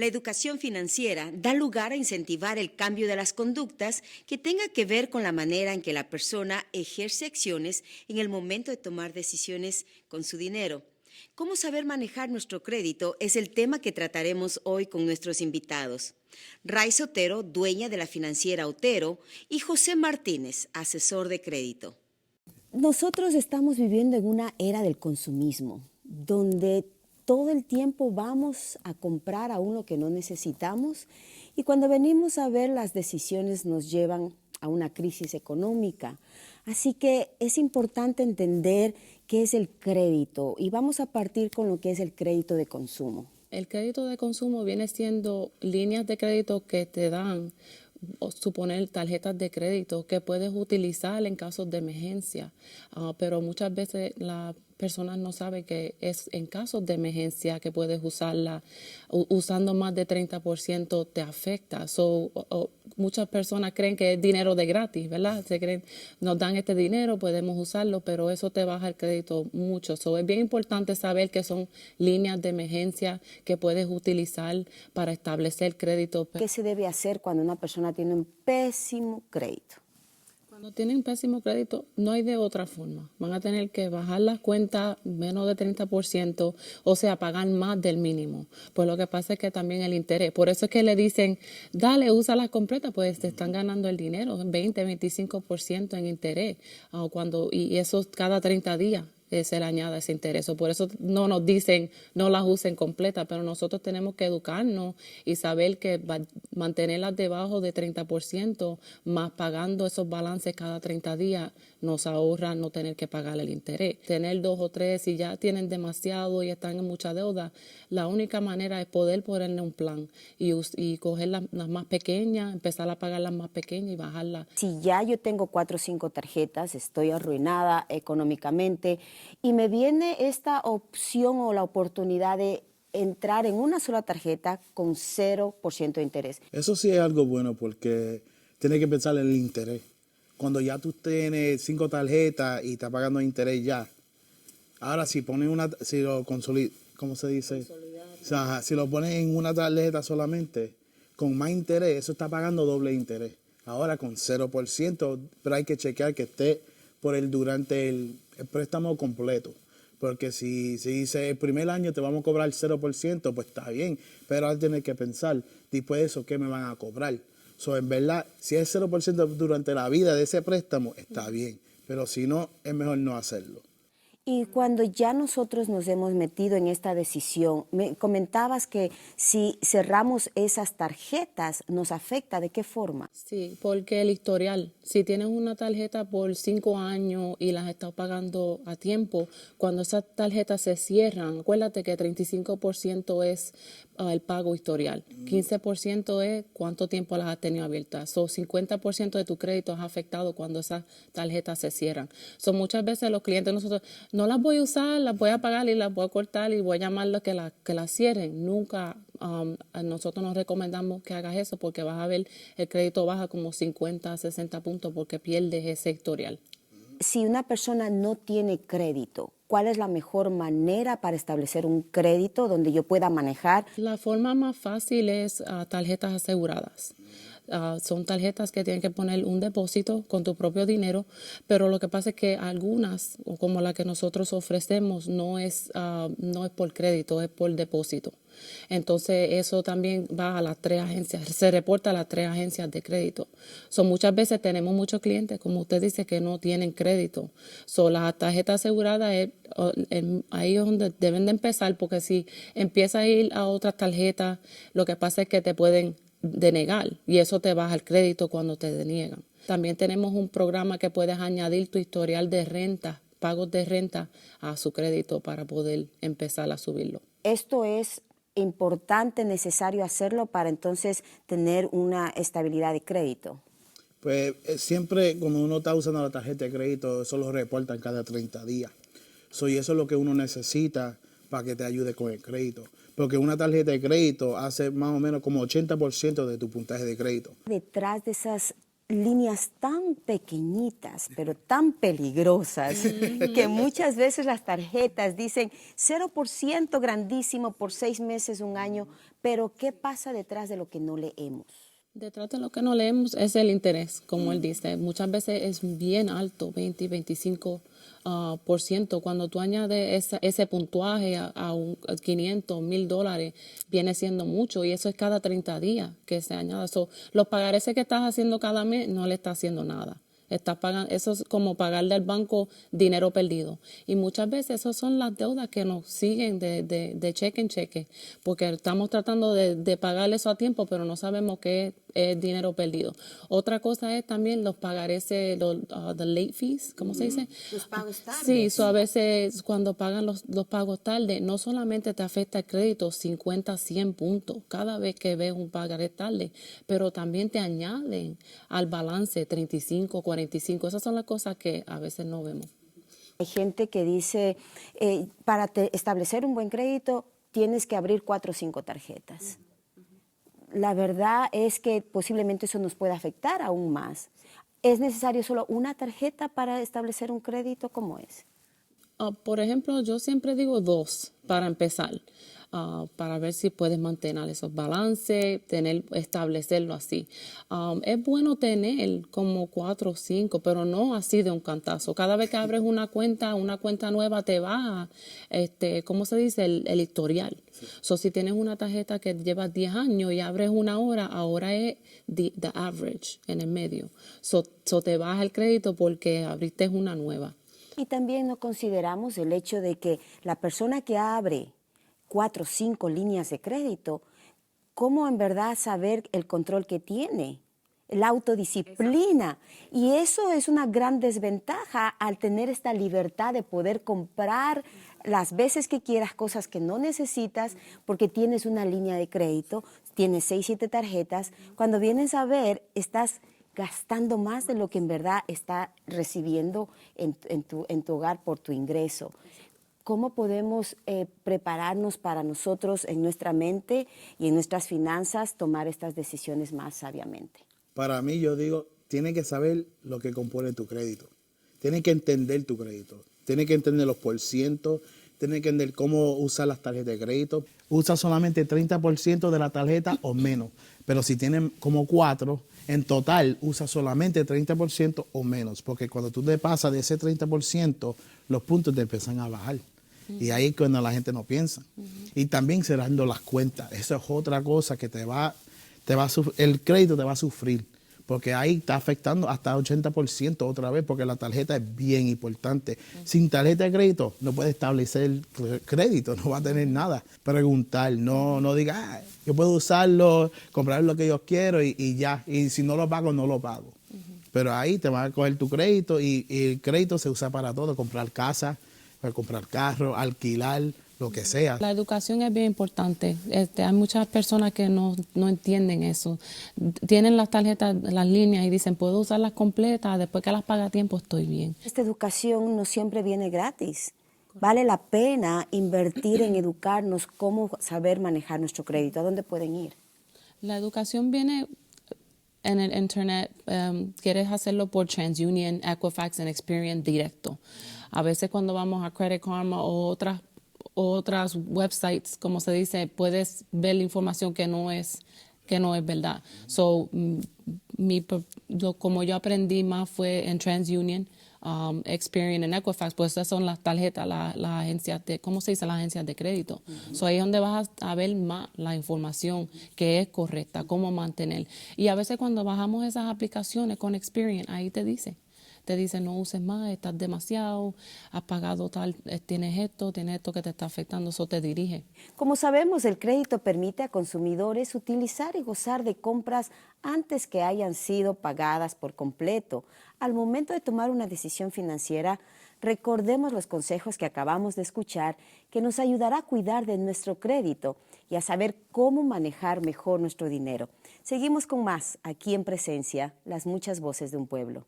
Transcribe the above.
La educación financiera da lugar a incentivar el cambio de las conductas que tenga que ver con la manera en que la persona ejerce acciones en el momento de tomar decisiones con su dinero. Cómo saber manejar nuestro crédito es el tema que trataremos hoy con nuestros invitados. Raiza Otero, dueña de la financiera Otero, y José Martínez, asesor de crédito. Nosotros estamos viviendo en una era del consumismo, donde todo el tiempo vamos a comprar aún lo que no necesitamos y cuando venimos a ver las decisiones nos llevan a una crisis económica. Así que es importante entender qué es el crédito y vamos a partir con lo que es el crédito de consumo. El crédito de consumo viene siendo líneas de crédito que te dan, o suponer tarjetas de crédito que puedes utilizar en casos de emergencia, pero muchas veces las personas no saben que es en casos de emergencia que puedes usarla. Usando más de 30% te afecta. Muchas personas creen que es dinero de gratis, ¿verdad? Se creen, nos dan este dinero, podemos usarlo, pero eso te baja el crédito mucho. Es bien importante saber que son líneas de emergencia que puedes utilizar para establecer crédito. ¿Qué se debe hacer cuando una persona tiene un pésimo crédito? Cuando tienen pésimo crédito, no hay de otra forma. Van a tener que bajar las cuentas menos de 30%, o sea, pagar más del mínimo. Pues lo que pasa es que también el interés. Por eso es que le dicen, dale, úsala completa, pues te están ganando el dinero, 20, 25% en interés. Y eso cada 30 días. Se le añade ese interés. Por eso no nos dicen no las usen completas, pero nosotros tenemos que educarnos y saber que mantenerlas debajo de 30%, más pagando esos balances cada 30 días, nos ahorra no tener que pagar el interés. Tener 2 o 3, si ya tienen demasiado y están en mucha deuda, la única manera es poder ponerle un plan y coger las más pequeñas, empezar a pagar las más pequeñas y bajarlas. Si ya yo tengo 4 o 5 tarjetas, estoy arruinada económicamente y me viene esta opción o la oportunidad de entrar en una sola tarjeta con 0% de interés. Eso sí es algo bueno porque tienes que pensar en el interés. Cuando ya tú tienes 5 tarjetas y estás pagando interés ya, ahora si pones si lo consolidas, ¿cómo se dice? O sea, si lo pones en una tarjeta solamente, con más interés, eso está pagando doble interés. Ahora con 0%, pero hay que chequear que esté durante el préstamo completo. Porque si dice el primer año te vamos a cobrar 0%, pues está bien. Pero ahora tienes que pensar, después de eso, ¿qué me van a cobrar? En verdad, si es 0% durante la vida de ese préstamo, está bien. Pero si no, es mejor no hacerlo. Y cuando ya nosotros nos hemos metido en esta decisión, me comentabas que si cerramos esas tarjetas, ¿nos afecta? ¿De qué forma? Sí, porque el historial, si tienes una tarjeta por 5 años y las estás pagando a tiempo, cuando esas tarjetas se cierran, acuérdate que 35% es el pago historial, 15% es cuánto tiempo las has tenido abiertas, 50% de tu crédito es afectado cuando esas tarjetas se cierran. Muchas veces los clientes nosotros, no las voy a usar, las voy a pagar y las voy a cortar y voy a llamarlos que las cierren. Nunca nosotros nos recomendamos que hagas eso porque vas a ver el crédito baja como 50, 60 puntos porque pierdes ese historial. Si una persona no tiene crédito, ¿cuál es la mejor manera para establecer un crédito donde yo pueda manejar? La forma más fácil es tarjetas aseguradas. Son tarjetas que tienen que poner un depósito con tu propio dinero, pero lo que pasa es que algunas, como la que nosotros ofrecemos, no es por crédito, es por depósito. Entonces eso también va a las 3 agencias, se reporta a las 3 agencias de crédito. Muchas veces tenemos muchos clientes, como usted dice, que no tienen crédito. Las tarjetas aseguradas ahí es donde deben de empezar, porque si empiezas a ir a otras tarjetas, lo que pasa es que te pueden denegar y eso te baja el crédito cuando te deniegan. También tenemos un programa que puedes añadir tu historial de renta, pagos de renta a su crédito para poder empezar a subirlo. Esto es importante, necesario hacerlo para entonces tener una estabilidad de crédito. Pues siempre cuando uno está usando la tarjeta de crédito, eso lo reportan cada 30 días. Y eso es lo que uno necesita para que te ayude con el crédito. Porque una tarjeta de crédito hace más o menos como 80% de tu puntaje de crédito. Detrás de esas líneas tan pequeñitas, pero tan peligrosas, que muchas veces las tarjetas dicen 0% grandísimo por 6 meses, un año, pero ¿qué pasa detrás de lo que no leemos? Detrás de lo que no leemos es el interés, como él dice. Muchas veces es bien alto, 20 y 25%. Por ciento. Cuando tú añades ese puntuaje a un 500, $1,000, viene siendo mucho. Y eso es cada 30 días que se añade. Los pagarés que estás haciendo cada mes no le está haciendo nada. Estás pagando, eso es como pagarle al banco dinero perdido. Y muchas veces esas son las deudas que nos siguen de cheque en cheque, porque estamos tratando de pagar eso a tiempo, pero no sabemos qué es dinero perdido. Otra cosa es también los pagarés, the late fees, ¿cómo se dice? Los pagos tarde. Sí, a veces cuando pagan los pagos tarde, no solamente te afecta el crédito 50, 100 puntos cada vez que ves un pagaré tarde, pero también te añaden al balance 35, 45. Esas son las cosas que a veces no vemos. Hay gente que dice, para establecer un buen crédito tienes que abrir 4 o 5 tarjetas. La verdad es que posiblemente eso nos pueda afectar aún más. ¿Es necesario solo una tarjeta para establecer un crédito? ¿Cómo es? Por ejemplo, yo siempre digo 2 para empezar, para ver si puedes mantener esos balances, establecerlo así. Es bueno tener como 4 o 5, pero no así de un cantazo. Cada vez que abres una cuenta nueva te baja, ¿cómo se dice? El historial. Sí. Si tienes una tarjeta que llevas 10 años y abres una ahora es the average en el medio. Te baja el crédito porque abriste una nueva. Y también no consideramos el hecho de que la persona que abre 4 o 5 líneas de crédito, ¿cómo en verdad saber el control que tiene? La autodisciplina. Exacto. Y eso es una gran desventaja al tener esta libertad de poder comprar las veces que quieras cosas que no necesitas porque tienes una línea de crédito, tienes 6, 7 tarjetas. Cuando vienes a ver, estás gastando más de lo que en verdad está recibiendo en tu hogar por tu ingreso. ¿Cómo podemos prepararnos para nosotros en nuestra mente y en nuestras finanzas tomar estas decisiones más sabiamente? Para mí, yo digo, tienes que saber lo que compone tu crédito. Tienes que entender tu crédito. Tienes que entender los porcientos. Tienes que entender cómo usar las tarjetas de crédito. Usa solamente 30% de la tarjeta o menos. Pero si tienes como 4, en total usa solamente 30% o menos. Porque cuando tú te pasas de ese 30%, los puntos te empiezan a bajar. Y ahí es cuando la gente no piensa. Y también cerrando las cuentas. Eso es otra cosa que el crédito te va a sufrir. Porque ahí está afectando hasta 80% otra vez, porque la tarjeta es bien importante. Sin tarjeta de crédito no puedes establecer crédito, no va a tener nada. Preguntar, no diga, yo puedo usarlo, comprar lo que yo quiero y ya. Y si no lo pago, no lo pago. Pero ahí te van a coger tu crédito y el crédito se usa para todo, comprar casa, para comprar carro, alquilar, lo que sea. La educación es bien importante. Hay muchas personas que no entienden eso. Tienen las tarjetas, las líneas y dicen, puedo usarlas completas, después que las paga a tiempo estoy bien. Esta educación no siempre viene gratis. Vale la pena invertir en educarnos cómo saber manejar nuestro crédito. ¿A dónde pueden ir? La educación viene en el internet. Quieres hacerlo por TransUnion, Equifax y Experian directo. A veces cuando vamos a Credit Karma o otras websites, como se dice, puedes ver la información que no es verdad. Como yo aprendí más fue en TransUnion, Experian y Equifax, pues esas son las tarjetas, las agencias de, ¿cómo se dice? Las agencias de crédito. Ahí es donde vas a ver más la información que es correcta, cómo mantener. Y a veces cuando bajamos esas aplicaciones con Experian, ahí te dice no uses más, estás demasiado, has pagado tal, tienes esto que te está afectando, eso te dirige. Como sabemos, el crédito permite a consumidores utilizar y gozar de compras antes que hayan sido pagadas por completo. Al momento de tomar una decisión financiera, recordemos los consejos que acabamos de escuchar, que nos ayudará a cuidar de nuestro crédito y a saber cómo manejar mejor nuestro dinero. Seguimos con más aquí en Presencia, las muchas voces de un pueblo.